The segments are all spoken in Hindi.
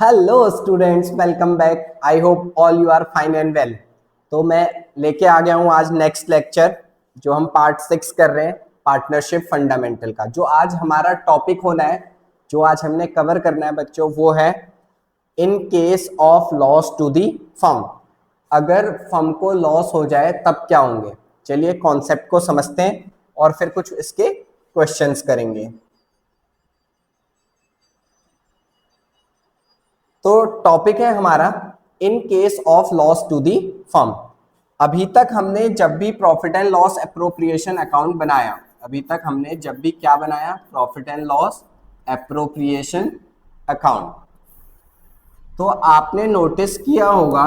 Hello students, welcome back. I hope all you are fine and well. तो मैं लेके आ गया हूँ आज नेक्स्ट लेक्चर, जो हम पार्ट 6 कर रहे हैं, पार्टनरशिप फंडामेंटल का। जो आज हमारा टॉपिक होना है, जो आज हमने कवर करना है बच्चों, वो है in case of loss to the firm. अगर फर्म को लॉस हो जाए तब क्या होंगे। चलिए कॉन्सेप्ट को समझते हैं और फिर कुछ इसके क्वेश्चंस करेंगे। तो टॉपिक है हमारा in case of loss to the firm. अभी तक हमने जब भी profit and loss appropriation account बनाया, अभी तक हमने जब भी क्या बनाया, profit and loss appropriation account, तो आपने नोटिस किया होगा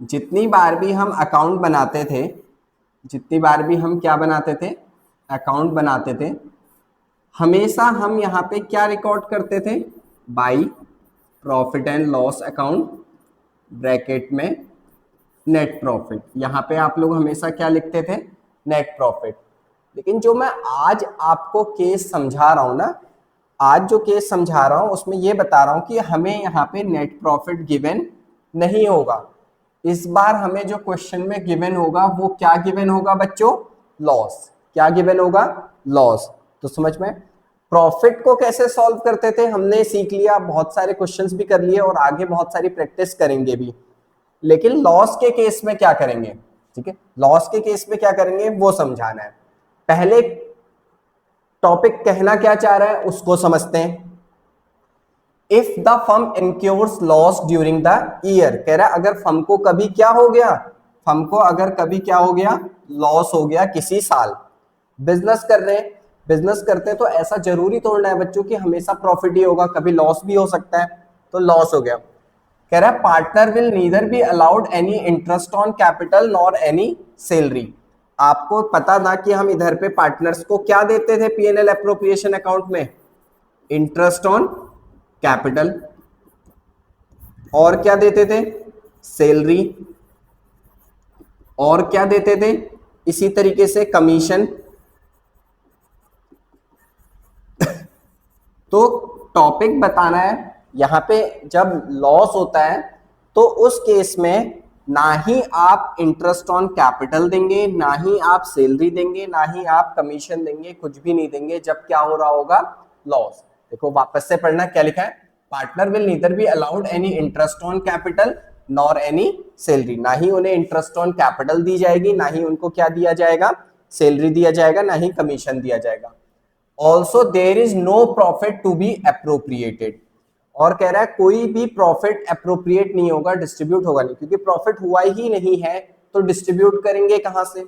जितनी बार भी हम अकाउंट बनाते थे, जितनी बार भी हम क्या बनाते थे, अकाउंट बनाते थे, हमेशा हम यहाँ पे क्या रिकॉर्ड करते थे, by profit and loss account bracket में नेट प्रॉफिट। यहाँ पे आप लोग हमेशा क्या लिखते थे, नेट प्रॉफिट। लेकिन जो मैं आज आपको केस समझा रहा हूँ ना, आज जो केस समझा रहा हूँ उसमें ये बता रहा हूँ कि हमें यहाँ पे नेट प्रॉफिट गिवन नहीं होगा। इस बार हमें जो क्वेश्चन में गिवन होगा वो क्या गिवन होगा बच्चों, लॉस। क्या गिवन होगा, लॉस। तो समझ में, प्रॉफिट को कैसे सॉल्व करते थे हमने सीख लिया, बहुत सारे क्वेश्चंस भी कर लिए और आगे बहुत सारी प्रैक्टिस करेंगे भी। लेकिन लॉस के केस में क्या करेंगे, ठीक है, लॉस के केस में क्या करेंगे वो समझाना है। पहले टॉपिक कहना क्या चाह रहा है उसको समझते हैं। If the firm incurs loss during the year, कह रहा है अगर फर्म को कभी क्या हो गया, फर्म को अगर कभी क्या हो गया, लॉस हो गया किसी साल। बिजनेस कर रहे हैं, बिजनेस करते हैं तो ऐसा जरूरी तोड़ना है बच्चों कि हमेशा प्रॉफिट ही होगा, कभी लॉस भी हो सकता है। तो लॉस हो गया, कह रहा है partner will neither be allowed any interest on capital nor any salary. आपको पता था कि हम इधर पे पार्टनर्स को क्या देते थे पीएनएल एप्रोप्रिएशन अकाउंट में, इंटरेस्ट ऑन कैपिटल, और क्या देते थे, सैलरी, और क्या देते थे, इसी तरीके से कमीशन। तो टॉपिक बताना है यहां पे, जब लॉस होता है तो उस केस में ना ही आप इंटरेस्ट ऑन कैपिटल देंगे, ना ही आप सैलरी देंगे, ना ही आप कमीशन देंगे, कुछ भी नहीं देंगे जब क्या हो रहा होगा, लॉस। देखो वापस से पढ़ना, क्या लिखा है, partner will neither be allowed any interest on capital nor any salary. ना ही उन्हें इंटरेस्ट ऑन कैपिटल दी जाएगी, ना ही उनको क्या दिया जाएगा, सैलरी दिया जाएगा, ना ही कमीशन दिया जाएगा। Also there is no profit to be appropriated, और कह रहा है कोई भी प्रॉफिट अप्रोप्रिएट नहीं होगा, डिस्ट्रीब्यूट होगा नहीं, क्योंकि प्रॉफिट हुआ ही नहीं है तो डिस्ट्रीब्यूट करेंगे कहां से।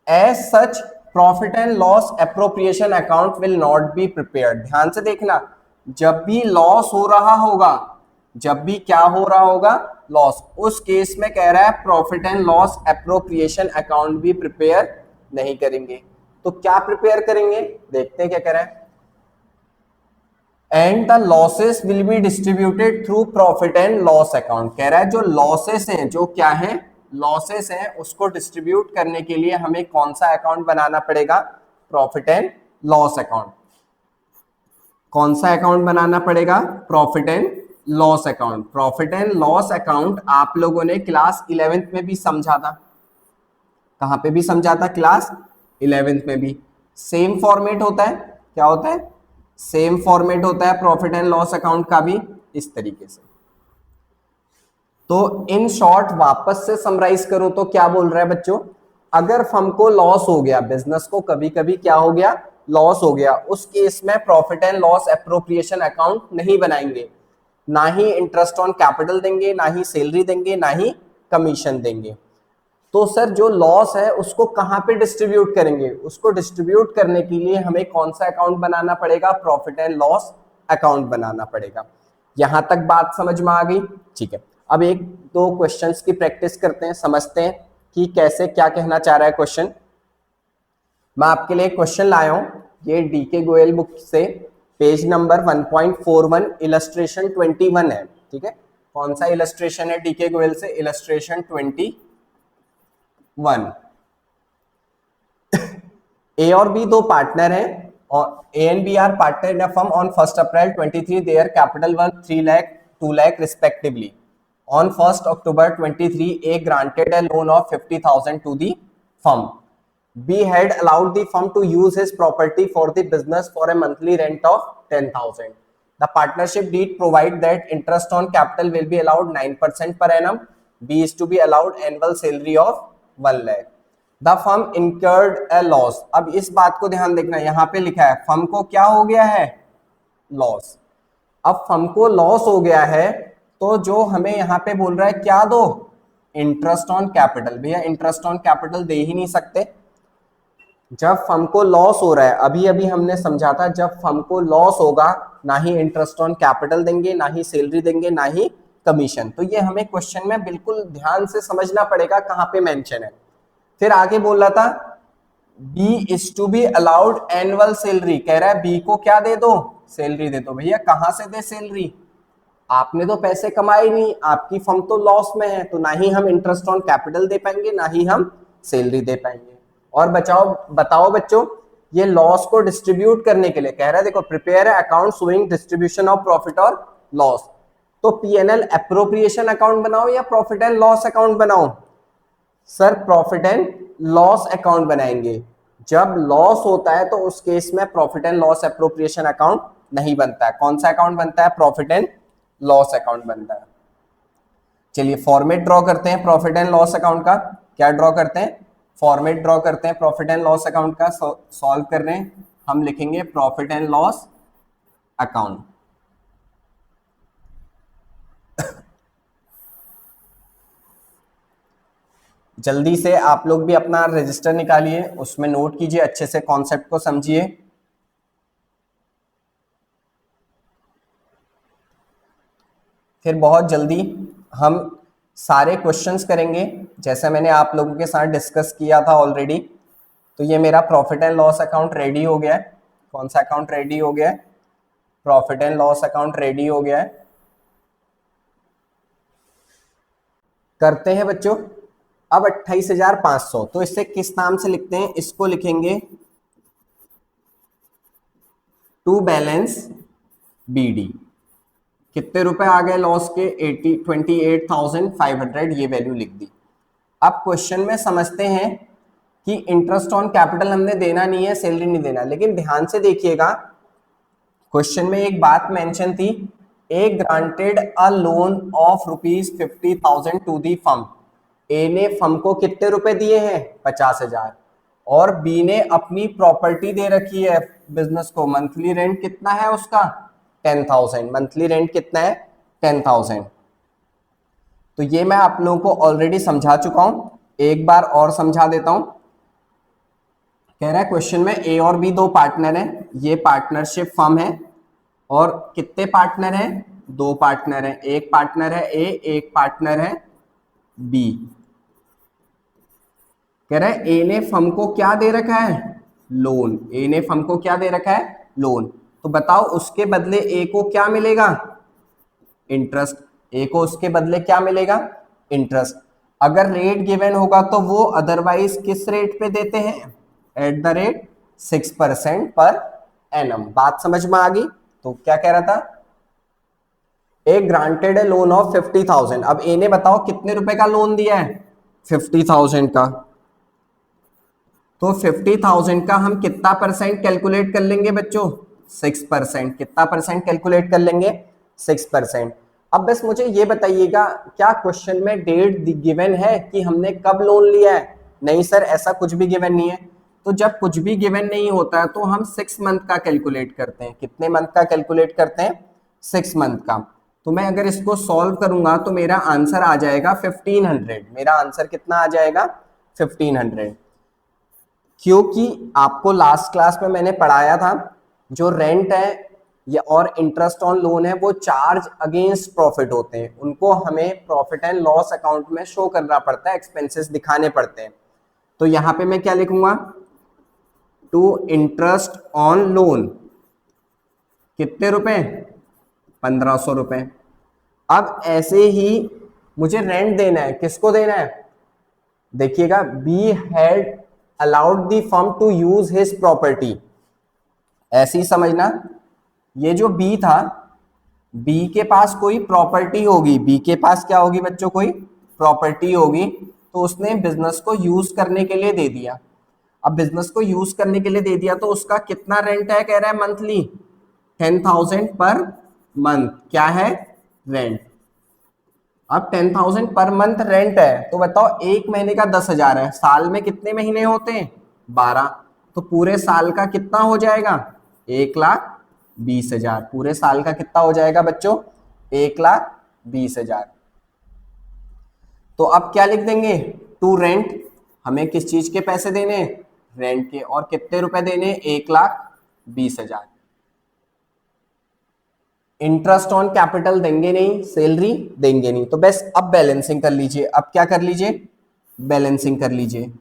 As such profit and loss appropriation account will not be prepared. ध्यान से देखना, जब भी लॉस हो रहा होगा, जब भी क्या हो रहा होगा, लॉस, उस केस में कह रहा है profit and loss appropriation account भी प्रिपेयर नहीं करेंगे। तो क्या प्रिपेयर करेंगे, देखते हैं क्या कह रहा है। And the losses will be distributed through profit and loss account. कह रहा है जो लॉसेस हैं, जो क्या है, लॉसेस हैं, उसको डिस्ट्रीब्यूट करने के लिए हमें कौन सा अकाउंट बनाना पड़ेगा, प्रॉफिट एंड लॉस अकाउंट। कौन सा अकाउंट बनाना पड़ेगा, profit and loss account. Profit and loss account आप लोगों ने क्लास 11th में भी समझा था। कहां पे भी समझा था, क्लास 11th में भी। सेम फॉर्मेट होता है, क्या होता है, सेम फॉर्मेट होता है प्रॉफिट एंड लॉस अकाउंट का भी, इस तरीके से। तो इन शॉर्ट वापस से समराइज करूं तो क्या बोल रहा है बच्चों, अगर फर्म को लॉस हो गया, बिजनेस को कभी कभी क्या हो गया, लॉस हो गया, उस केस में profit and loss appropriation account नहीं बनाएंगे, ना ही इंटरेस्ट ऑन कैपिटल देंगे, ना ही सैलरी देंगे, ना ही कमीशन देंगे। तो सर जो लॉस है उसको कहां पे डिस्ट्रीब्यूट करेंगे, उसको डिस्ट्रीब्यूट करने के लिए हमें कौन सा अकाउंट बनाना पड़ेगा, प्रॉफिट एंड लॉस अकाउंट बनाना पड़ेगा। यहां तक बात समझ में आ गई, ठीक है। अब एक दो क्वेश्चंस की प्रैक्टिस करते हैं, समझते हैं कि कैसे क्या कहना चाह रहा है क्वेश्चन। मैं आपके लिए क्वेश्चन लाया हूं, ये डीके गोयल बुक से, पेज नंबर 1.41, इलस्ट्रेशन 21 है, ठीक है। कौन सा इलस्ट्रेशन है डीके गोयल से, इलस्ट्रेशन 21। ए और बी दो पार्टनर हैं, A and B are partner in a firm on 1st April 23. Their capital was 3 lakh, 2 lakh respectively. On 1st October 23, A granted a loan of 50,000 to the firm. B had allowed the firm to use his property for the business for a monthly rent of 10,000. The partnership deed provide that interest on capital will be allowed 9% per annum. B is to be allowed annual salary of 1 lakh. The firm incurred A loss. अब इस बात को ध्यान देखना, यहां पे लिखा है फर्म को क्या हो गया है, लॉस. अब फर्म को लॉस हो गया है तो जो हमें यहां पे बोल रहा है क्या दो, इंटरेस्ट ऑन कैपिटल. भैया इंटरेस्ट ऑन कैपिटल दे ही नहीं सकते. जब फर्म को लॉस हो रहा है, अभी अभी हमने समझा था, जब फर्म को लॉस होगा ना ही इंटरेस्ट ऑन कैपिटल देंगे, ना ही सैलरी देंगे, ना ही कमीशन. तो ये हमें क्वेश्चन में बिल्कुल ध्यान से समझना पड़ेगा कहां पे मेंशन है. फिर आगे बोल रहा था B is to be allowed annual salary. कह रहा है बी को क्या दे दो, सैलरी दे दो. भैया कहां से दे सैलरी, आपने तो पैसे कमाए नहीं, आपकी फर्म तो लॉस में है, तो ना ही हम इंटरेस्ट ऑन कैपिटल दे पाएंगे, ना ही हम सैलरी दे पाएंगे. और बताओ बच्चों, ये लॉस को डिस्ट्रीब्यूट करने के लिए कह रहा है, देखो prepare account showing distribution of profit और लॉस. तो पीएनएल एप्रोप्रिएशन अकाउंट बनाओ या प्रॉफिट एंड लॉस अकाउंट बनाओ. Sir profit and loss account बनाएंगे. जब लॉस होता है तो उस केस में profit and loss appropriation account नहीं बनता है. कौन सा अकाउंट बनता है, प्रॉफिट एंड लॉस अकाउंट बनता है. चलिए फॉर्मेट ड्रॉ करते हैं प्रॉफिट एंड लॉस अकाउंट का. क्या ड्रॉ करते हैं, फॉर्मेट ड्रॉ करते हैं प्रॉफिट एंड लॉस अकाउंट का. सॉल्व कर रहे हैं, हम लिखेंगे प्रॉफिट एंड लॉस अकाउंट. जल्दी से आप लोग भी अपना रजिस्टर निकालिए, उसमें नोट कीजिए, अच्छे से कॉन्सेप्ट को समझिए. फिर बहुत जल्दी हम सारे क्वेश्चंस करेंगे जैसे मैंने आप लोगों के साथ डिस्कस किया था ऑलरेडी. तो ये मेरा profit and loss account ready हो गया है. कौन सा अकाउंट रेडी हो गया है, profit and loss account ready हो गया है. करते हैं बच्चों. अब 28,500, तो इसे किस नाम से लिखते हैं, इसको लिखेंगे टू बैलेंस बीडी. कितने रुपए आ गए लॉस के, 28,500, ये वैल्यू लिख दी. अब क्वेश्चन में समझते हैं कि इंटरेस्ट ऑन कैपिटल हमने देना नहीं है, सैलरी नहीं देना. लेकिन ध्यान से देखिएगा, क्वेश्चन में एक बात मेंशन थी, A granted a loan of ₹50,000 to the firm. A ने फर्म को कितने रुपए दिए हैं, 50,000. और बी ने अपनी प्रॉपर्टी दे रखी है बिजनेस को. मंथली रेंट कितना है उसका, 10,000. मंथली रेंट कितना है, 10,000. तो ये मैं आप लोगों को ऑलरेडी समझा चुका हूं, एक बार और समझा देता हूं. कह रहा है क्वेश्चन में ए और बी दो पार्टनर हैं, ये पार्टनरशिप फर्म है. और कितने पार्टनर हैं, दो पार्टनर हैं. एक पार्टनर है ए, एक पार्टनर है बी. कह रहा है ए ने फर्म को क्या दे रखा है, लोन. ए ने फर्म को क्या दे रखा है, लोन. तो बताओ उसके बदले ए को क्या मिलेगा, इंटरेस्ट. ए को उसके बदले क्या मिलेगा, इंटरेस्ट. अगर रेट गिवन होगा तो वो अदरवाइज किस रेट पे देते हैं, eight the rate 6% per annum. बात समझ में आ गई. तो क्या कह रहा था, ए ग्रांटेड ए लोन ऑफ 50,000. अब ए ने बताओ कितने रुपए का लोन दिया है, 50,000 का. तो 50,000 का हम कितना परसेंट कैलकुलेट कर लेंगे बच्चों, 6%. कितना परसेंट कैलकुलेट कर लेंगे, 6%. अब बस मुझे ये बताइएगा, क्या क्वेश्चन में डेट गिवन है कि हमने कब लोन लिया है, नहीं सर ऐसा कुछ भी गिवन नहीं है. तो जब कुछ भी गिवन नहीं होता है तो हम 6 मंथ का कैलकुलेट करते हैं. कितने मंथ का कैलकुलेट करते हैं, 6 मंथ का. तो मैं अगर इसको सॉल्व करूंगा तो मेरा आंसर आ जाएगा 1500. मेरा आंसर कितना आ जाएगा, 1500. क्योंकि आपको लास्ट क्लास में मैंने पढ़ाया था, जो रेंट है या और इंटरेस्ट ऑन लोन है वो चार्ज अगेंस्ट प्रॉफिट होते हैं. उनको हमें प्रॉफिट एंड लॉस अकाउंट में शो करना पड़ता है, एक्सपेंसेस दिखाने पड़ते हैं. तो यहां पे मैं क्या लिखूंगा, टू इंटरेस्ट ऑन लोन कितने रुपए, 1,500 रुपए. अब ऐसे ही मुझे रेंट देना है, किसको देना है, देखिएगा, be had allowed the firm to use his property. ऐसे ही समझना, ये जो बी था, बी के पास कोई प्रॉपर्टी होगी, बी के पास क्या होगी बच्चों, कोई प्रॉपर्टी होगी, तो उसने बिजनेस को यूज करने के लिए दे दिया। अब बिजनेस को यूज करने के लिए दे दिया तो उसका कितना रेंट है, कह रहा है मंथली 10,000 पर मंथ, क्या है, रेंट। अब 10,000 पर मंथ रेंट है, तो बताओ एक महीने का 10,000 है, साल में कितने महीने होते हैं, 12, तो पूरे साल का कितना हो जाएगा, 1,20,000। पूरे साल का कितना हो जाएगा बच्चों, 1,20,000। तो अब क्या लिख देंगे, टू रेंट, हमें किस चीज के पैसे देने, रेंट के, और कितने रुपए देने, 1,20,000। इंटरेस्ट ऑन कैपिटल देंगे नहीं, सैलरी देंगे नहीं, तो बस अब बैलेंसिंग कर लीजिए। अब क्या कर लीजिए, बैलेंसिंग कर लीजिए।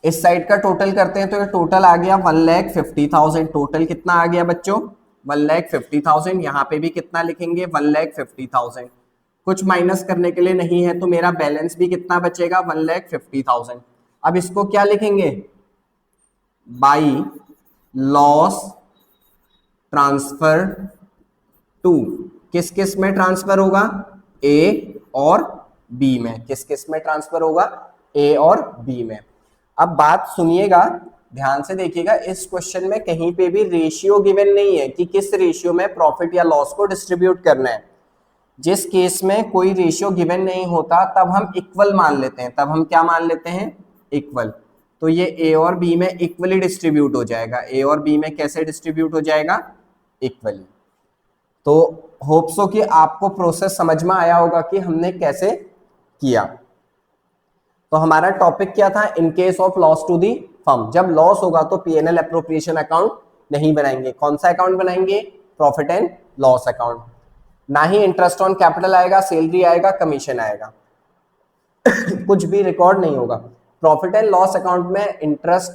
इस साइड का टोटल करते हैं तो ये टोटल आ गया 1,50,000। टोटल कितना आ गया बच्चों, 1,50,000। यहाँ पे भी कितना लिखेंगे, 1,50,000। कुछ माइनस करने के लिए नहीं है, तो मेरा बैलेंस भी कितना बचेगा, 1,50,000। अब इसको क्या लिखेंगे, बाई लॉस ट्रांसफर टू, किस किस में ट्रांसफर होगा, ए और बी में, किस किस में ट्रांसफर होगा, ए और बी में। अब बात सुनिएगा, ध्यान से देखिएगा, इस क्वेश्चन में कहीं पे भी रेशियो गिवन नहीं है कि किस रेशियो में प्रॉफिट या लॉस को डिस्ट्रीब्यूट करना है। जिस केस में कोई रेशियो गिवन नहीं होता तब हम इक्वल मान लेते हैं, तब हम क्या मान लेते हैं, इक्वल। तो ये ए और बी में इक्वली डिस्ट्रीब्यूट हो जाएगा। ए और बी में कैसे डिस्ट्रीब्यूट हो जाएगा, इक्वली। तो होप सो कि आपको प्रोसेस समझ में आया होगा कि हमने कैसे किया। तो हमारा टॉपिक क्या था, in case of loss to the firm, जब लॉस होगा तो पीएनएल एप्रोप्रिएशन अकाउंट नहीं बनाएंगे। कौन सा अकाउंट बनाएंगे, प्रॉफिट एंड लॉस अकाउंट। ना ही इंटरेस्ट ऑन कैपिटल आएगा, सैलरी आएगा, कमीशन आएगा कुछ भी रिकॉर्ड नहीं होगा। प्रॉफिट एंड लॉस अकाउंट में interest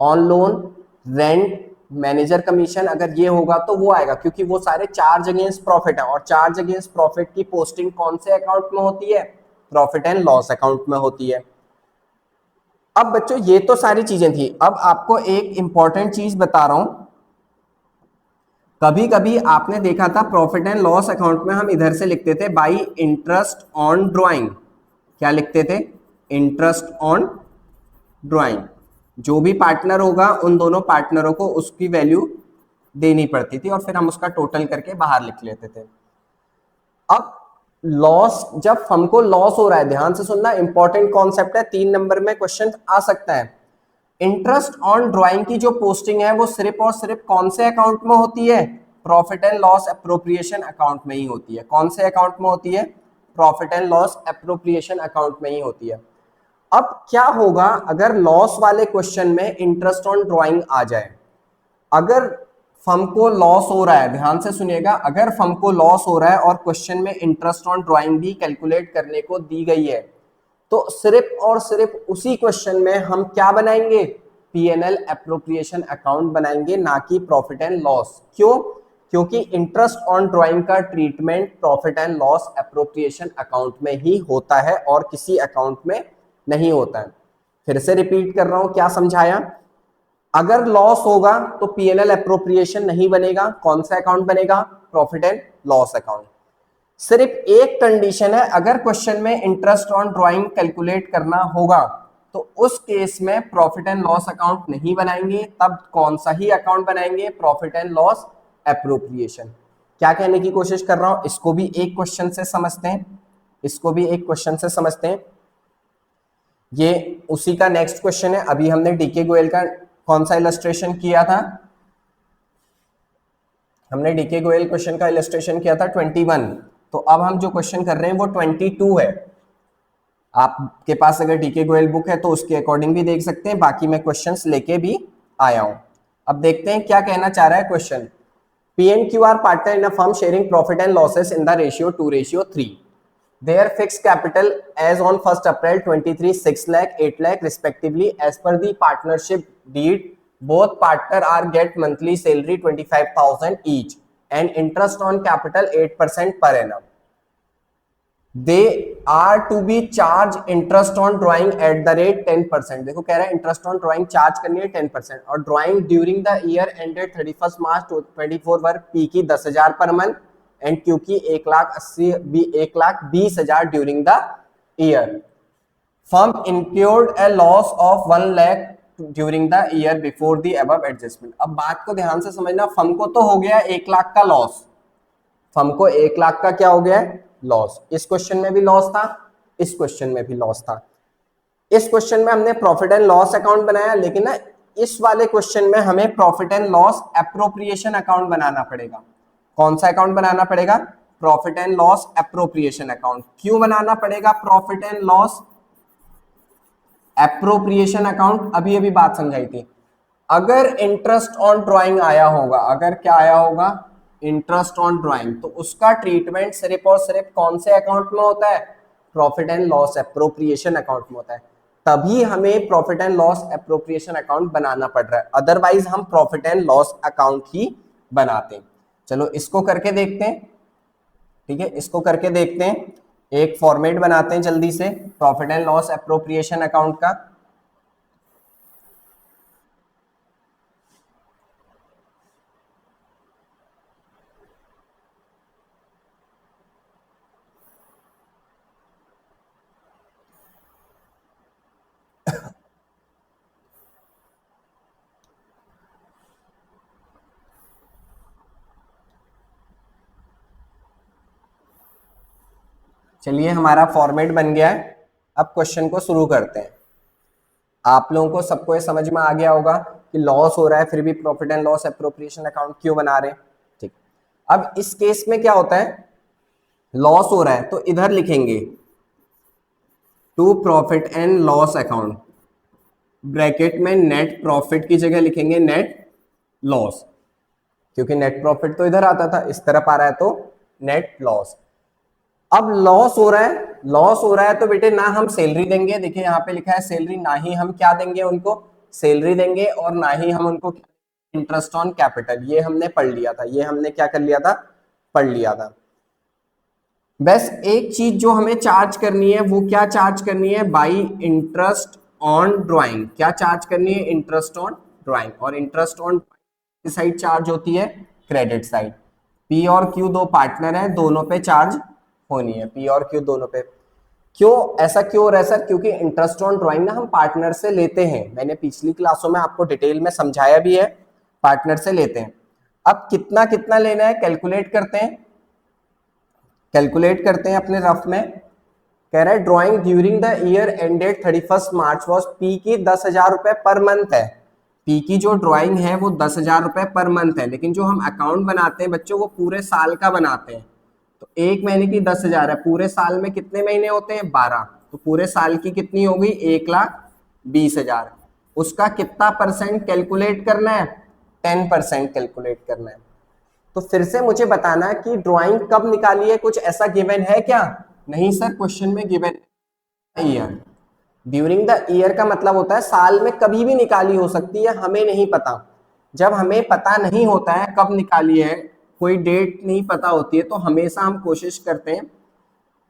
on loan, rent, manager commission, अगर ये होगा तो वो आएगा, क्योंकि वो सारे चार्ज अगेंस्ट प्रॉफिट है, और चार्ज अगेंस्ट प्रॉफिट की पोस्टिंग कौन से अकाउंट में होती है, प्रॉफिट एंड लॉस अकाउंट में होती है। अब बच्चों ये तो सारी चीजें थी, अब आपको एक इंपॉर्टेंट चीज बता रहा हूं। कभी कभी आपने देखा था प्रॉफिट एंड लॉस अकाउंट में हम इधर से लिखते थे बाई इंटरेस्ट ऑन ड्राइंग, क्या लिखते थे, इंटरेस्ट ऑन ड्राइंग। जो भी पार्टनर होगा उन दोनों पार्टनरों को उसकी वैल्यू देनी पड़ती थी, और फिर हम उसका टोटल करके बाहर लिख लेते थे। अब लॉस, जब फर्म को लॉस हो रहा है, ध्यान से सुनना, इंपॉर्टेंट कॉन्सेप्ट है, 3 नंबर में क्वेश्चन आ सकता है। इंटरेस्ट ऑन ड्राइंग की जो पोस्टिंग है वो सिर्फ और सिर्फ कौन से अकाउंट में होती है, profit and loss appropriation account में ही होती है। कौन से अकाउंट में होती है, profit and loss appropriation account में ही होती है। अब क्या होगा अगर लॉस वाले क्वेश्चन में इंटरेस्ट ऑन ड्राइंग आ जाए, अगर फर्म को लॉस हो रहा है, ध्यान से सुनिएगा, अगर फर्म को लॉस हो रहा है और क्वेश्चन में इंटरेस्ट ऑन ड्राइंग भी कैलकुलेट करने को दी गई है, तो सिर्फ और सिर्फ उसी क्वेश्चन में हम क्या बनाएंगे, पीएनएल एप्रोप्रिएशन अकाउंट बनाएंगे, ना कि प्रॉफिट एंड लॉस। क्यों, क्योंकि इंटरेस्ट ऑन ड्राइंग का treatment profit and loss appropriation account में ही होता है और किसी अकाउंट में नहीं होता है। फिर से रिपीट कर रहा हूं, क्या समझाया, अगर लॉस होगा तो पीएनएल एप्रोप्रिएशन नहीं बनेगा, कौन सा अकाउंट बनेगा, प्रॉफिट एंड लॉस अकाउंट। सिर्फ एक कंडीशन है, अगर क्वेश्चन में इंटरेस्ट ऑन ड्राइंग कैलकुलेट करना होगा तो उस केस में प्रॉफिट एंड लॉस अकाउंट नहीं बनाएंगे, तब कौन सा ही अकाउंट बनाएंगे, प्रॉफिट एंड लॉस एप्रोप्रिएशन। क्या कहने की कोशिश कर रहा हूं, इसको भी एक क्वेश्चन से समझते हैं, इसको भी एक क्वेश्चन से समझते हैं। ये उसी का नेक्स्ट क्वेश्चन है। अभी हमने डीके गोयल का कौन सा इलस्ट्रेशन किया था, हमने डीके गोयल क्वेश्चन का इलस्ट्रेशन किया था 21। तो अब हम जो क्वेश्चन कर रहे हैं वो 22 है। आपके पास अगर डीके गोयल बुक है तो उसके अकॉर्डिंग भी देख सकते हैं, बाकी मैं क्वेश्चंस लेके भी आया हूं। अब देखते हैं क्या कहना चाह रहा है question. PNQ are partner in a firm sharing profit and losses in the ratio 2:3. Their fixed capital as on 1st April 23 6 lakh 8 lakh respectively. As per the partnership deed, both partner are get monthly salary 25,000 each and interest on capital 8% per annum. They are to be charge interest on drawing at the rate 10%। देखो कह रहा है इंटरेस्ट ऑन ड्राइंग चार्ज करनी है 10%, और drawing during the year ended 31 March 24 were P की 10,000 पर मंथ एंड क्यू की 1,20,000 during the year. Firm incurred a loss of 1 lakh during the year before the above adjustment. अब बात को ध्यान से समझना, फर्म को तो हो गया 1 लाख का लॉस, फर्म को 1 लाख का क्या हो गया है, लॉस। इस क्वेश्चन में भी लॉस था, इस क्वेश्चन में भी लॉस था। इस क्वेश्चन में हमने प्रॉफिट एंड लॉस अकाउंट बनाया, लेकिन ना इस वाले क्वेश्चन में हमें profit and loss appropriation account बनाना पड़ेगा। कौन सा अकाउंट बनाना पड़ेगा, profit and loss appropriation account. क्यों बनाना पड़ेगा profit and loss appropriation account, अभी अभी बात समझाई थी। अगर इंटरेस्ट ऑन ड्राइंग आया होगा, अगर क्या आया होगा, इंटरेस्ट ऑन ड्राइंग, तो उसका ट्रीटमेंट सिर्फ और सिर्फ कौन से अकाउंट में होता है, profit and loss appropriation account में होता है। तभी हमें profit and loss appropriation account बनाना पड़ रहा है, अदरवाइज हम प्रॉफिट एंड लॉस अकाउंट ही बनाते हैं। चलो इसको करके देखते हैं, ठीक है, इसको करके देखते हैं। एक फॉर्मेट बनाते हैं जल्दी से profit and loss appropriation account का। चलिए हमारा फॉर्मेट बन गया है, अब क्वेश्चन को शुरू करते हैं। आप लोगों को सबको ये समझ में आ गया होगा कि लॉस हो रहा है फिर भी profit and loss appropriation account क्यों बना रहे हैं, ठीक। अब इस केस में क्या होता है, लॉस हो रहा है तो इधर लिखेंगे to profit and loss account, bracket में नेट प्रॉफिट की जगह लिखेंगे नेट लॉस, क्योंकि नेट प्रॉफिट तो इधर आता था, इस तरफ आ रहा है तो नेट लॉस। अब लॉस हो रहा है, लॉस हो रहा है तो बेटे ना हम सैलरी देंगे, देखिए यहाँ पे लिखा है सैलरी, ना ही हम क्या देंगे उनको, सैलरी देंगे, और ना ही हम उनको इंटरेस्ट ऑन कैपिटल, ये हमने पढ़ लिया था, ये हमने क्या कर लिया था, पढ़ लिया था। बस एक चीज जो हमें चार्ज करनी है, वो क्या चार्ज करनी है, बाई इंटरेस्ट ऑन ड्राइंग। क्या चार्ज करनी है, इंटरेस्ट ऑन ड्राइंग, और इंटरेस्ट ऑन साइड चार्ज होती है क्रेडिट साइड। पी और क्यू दो पार्टनर है, दोनों पे चार्ज होनी है, पी और क्यू दोनों पे। क्यों ऐसा क्यों हो रहा है सर, क्योंकि इंटरेस्ट ऑन ड्राइंग ना हम पार्टनर से लेते हैं, मैंने पिछली क्लासों में आपको डिटेल में समझाया भी है, पार्टनर से लेते हैं। अब कितना कितना लेना है कैलकुलेट करते हैं, कैलकुलेट करते हैं अपने रफ में। कह रहा है drawing during the year ended 31 March was P की 10,000 रुपए पर मंथ है, पी की जो ड्राइंग है वो 10,000 रुपए पर मंथ है, लेकिन जो हम अकाउंट बनाते हैं बच्चों वो पूरे साल का बनाते हैं। तो एक महीने की 10,000 है, पूरे साल में कितने महीने होते हैं, 12, तो पूरे साल की कितनी होगी, 1,20,000। उसका कितना परसेंट कैलकुलेट करना है, 10% कैलकुलेट करना है। तो फिर से मुझे बताना कि ड्राइंग कब निकाली है, कुछ ऐसा गिवन है क्या, नहीं सर क्वेश्चन में given year. During the year का मतलब होता है साल में कभी भी निकाली हो सकती है, हमें नहीं पता। जब हमें पता नहीं होता है कब निकाली है, कोई डेट नहीं पता होती है, तो हमेशा हम कोशिश करते हैं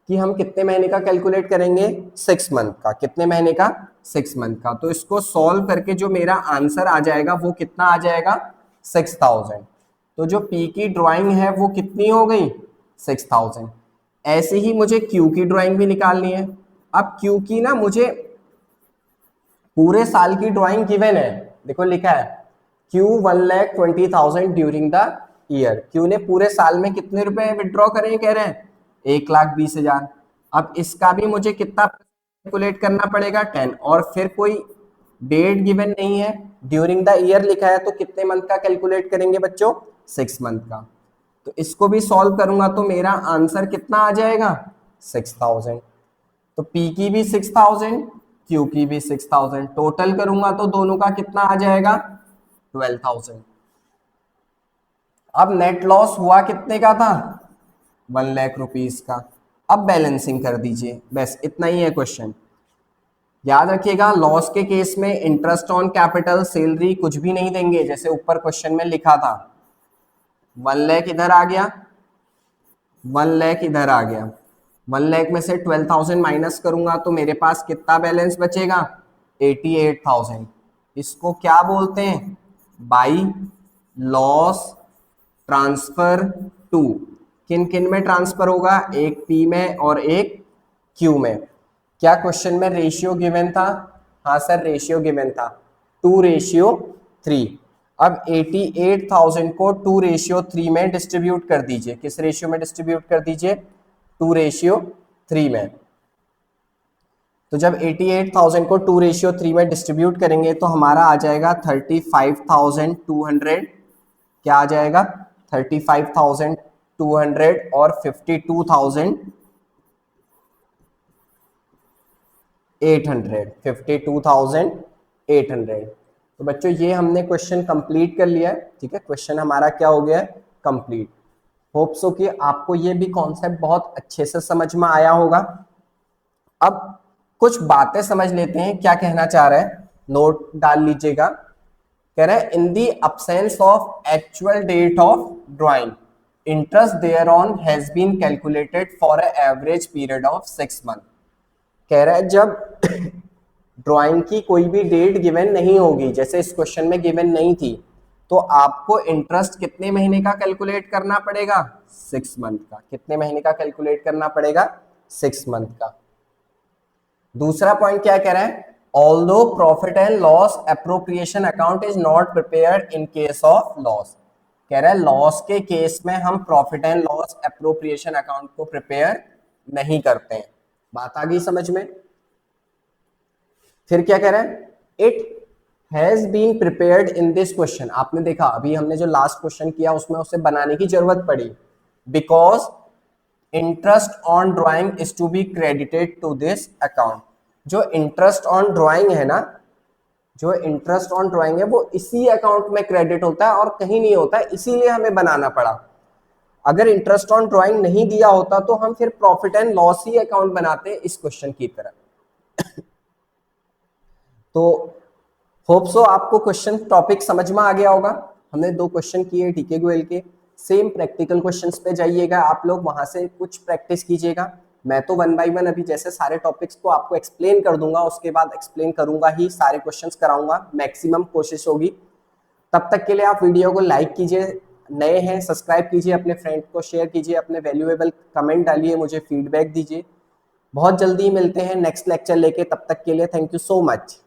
कि हम कितने महीने का कैलकुलेट करेंगे, 6 मंथ का। कितने महीने का, 6 मंथ का। तो इसको सॉल्व करके जो मेरा आंसर आ जाएगा वो कितना आ जाएगा, 6,000। तो जो पी की ड्राइंग है वो कितनी हो गई, 6,000। ऐसे ही मुझे क्यू की ड्राइंग भी निकालनी है। अब क्यू की ना मुझे पूरे साल की ड्राइंग गिवन है, देखो लिखा है Q 1,20,000 during the year. Q ने पूरे साल में कितने रुपए विड्रॉ करें कह रहे हैं, 1,20,000। अब इसका भी मुझे कितना कैलकुलेट करना पड़ेगा, 10, और फिर कोई डेट गिवन नहीं है, ड्यूरिंग द ईयर लिखा है, तो कितने मंथ का कैलकुलेट करेंगे बच्चों, 6 मंथ का। तो इसको भी सॉल्व करूंगा तो मेरा आंसर कितना आ जाएगा, 6,000। तो पी की भी 6,000, क्यू की भी 6,000, टोटल करूंगा तो दोनों का कितना आ जाएगा, 12,000। अब नेट लॉस हुआ कितने का था, 1 लाख रुपीस का। अब बैलेंसिंग कर दीजिए, बस इतना ही है क्वेश्चन। याद रखिएगा लॉस के केस में इंटरेस्ट ऑन कैपिटल, सैलरी कुछ भी नहीं देंगे, जैसे ऊपर क्वेश्चन में लिखा था। 1 लाख इधर आ गया, 1 लाख इधर आ गया, 1 लाख में से 12,000 माइनस करूंगा तो मेरे पास कितना बैलेंस बचेगा? 88,000। इसको क्या बोलते हैं? By loss transfer to. किन किन में ट्रांसफर होगा? एक पी में और एक क्यू में। क्या क्वेश्चन में रेशियो गिवन था? हाँ सर, रेशियो गिवन था 2:3। अब 88,000 को 2:3 में डिस्ट्रीब्यूट कर दीजिए। किस रेशियो में डिस्ट्रीब्यूट कर दीजिए? 2:3 में। तो जब 88,000 को 2:3 में डिस्ट्रीब्यूट करेंगे तो हमारा आ जाएगा 35,200। क्या आ जाएगा? 35,200 और 52,800। तो बच्चों ये हमने क्वेश्चन कंप्लीट कर लिया है। ठीक है, क्वेश्चन हमारा क्या हो गया है? कंप्लीट। होप सो कि आपको ये भी कॉन्सेप्ट बहुत अच्छे से समझ में आया होगा। अब कुछ बातें समझ लेते हैं, क्या कहना चाह रहा है, नोट डाल लीजिएगा। कह रहा है in the absence of actual date of drawing interest thereon has been calculated for a average period of 6 month. कह रहा है जब ड्राइंग की कोई भी डेट गिवन नहीं होगी, जैसे इस क्वेश्चन में गिवन नहीं थी, तो आपको इंटरेस्ट कितने महीने का कैलकुलेट करना पड़ेगा? 6 मंथ का। कितने महीने का कैलकुलेट करना पड़ेगा? 6 मंथ का। दूसरा पॉइंट क्या कह रहा है? Although profit and loss appropriation account is not prepared in case of loss. कह रहा है लॉस के केस में हम profit and loss appropriation account को प्रिपेयर नहीं करते हैं। बात आ गई समझ में? फिर क्या कह रहा है? It has been prepared in this question. आपने देखा अभी हमने जो लास्ट क्वेश्चन किया उसमें उसे बनाने की जरूरत पड़ी, because interest on drawing is to be credited to this account. जो इंटरेस्ट ऑन ड्राइंग है ना, जो इंटरेस्ट ऑन ड्राइंग है वो इसी अकाउंट में क्रेडिट होता है और कहीं नहीं होता है, इसीलिए हमें बनाना पड़ा। अगर इंटरेस्ट ऑन ड्राइंग नहीं दिया होता तो हम फिर profit and loss he account बनाते इस क्वेश्चन की तरह। तो होप सो आपको क्वेश्चन टॉपिक समझ में आ गया होगा। हमने 2 क्वेश्चन किए टीके गोयल के, सेम प्रैक्टिकल क्वेश्चंस पे जाइएगा आप लोग, वहां से कुछ प्रैक्टिस कीजिएगा। मैं तो 1 बाय 1 अभी जैसे सारे टॉपिक्स को आपको एक्सप्लेन कर दूंगा, उसके बाद एक्सप्लेन करूंगा ही, सारे क्वेश्चंस कराऊंगा, मैक्सिमम कोशिश होगी। तब तक के लिए आप वीडियो को लाइक कीजिए, नए हैं सब्सक्राइब कीजिए, अपने फ्रेंड को शेयर कीजिए, अपने वैल्यूएबल कमेंट डालिए, मुझे फीडबैक दीजिए। बहुत जल्दी मिलते हैं नेक्स्ट लेक्चर लेके, तब तक के लिए थैंक यू सो मच।